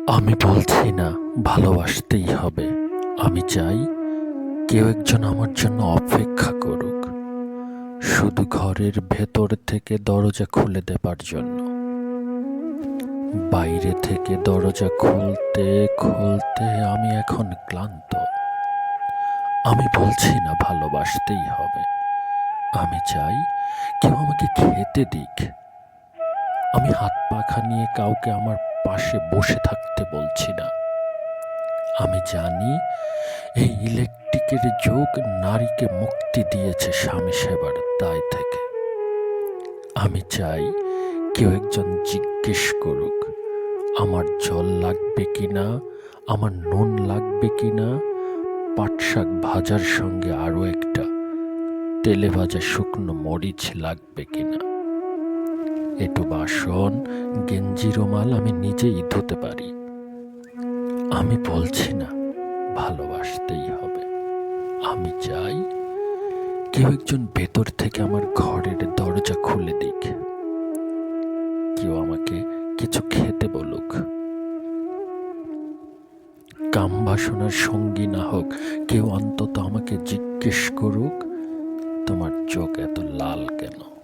আমি বলছি না ভালোবাসতেই হবে। আমি চাই কেউ একজন আমার জন্য অপেক্ষা করুক, শুধু ঘরের ভেতর থেকে দরজা খুলে দেবার জন্য। বাইরে থেকে দরজা খুলতে খুলতে আমি এখন ক্লান্ত। আমি বলছি না ভালোবাসতেই হবে। আমি চাই কেউ আমাকে খেতে দিক। আমি হাত পাখা নিয়ে কাউকে আমার পাশে বসে থাকতে বলছি না। আমি জানি এই ইলেকট্রিকের যুগ নারীকে মুক্তি দিয়েছে স্বামী সেবার দায় থেকে। আমি চাই কেউ একজন জিজ্ঞেস করুক আমার জল লাগবে কিনা, আমার নুন লাগবে কিনা, পাট শাক ভাজার সঙ্গে আরও একটা তেলে ভাজা শুকনো মরিচ লাগবে কিনা। একটু বাসন, গেঞ্জি, রুমাল আমি নিজেই ধুতে পারি। আমি বলছি না ভালোবাসতেই হবে। আমি চাই কেউ একজন ভেতর থেকে আমার ঘরের দরজা খুলে দিক। কেউ আমাকে কিছু খেতে বলুক। কাম বাসনার সঙ্গী না হোক, কেউ অন্তত আমাকে জিজ্ঞেস করুক তোমার চোখ এত লাল কেন।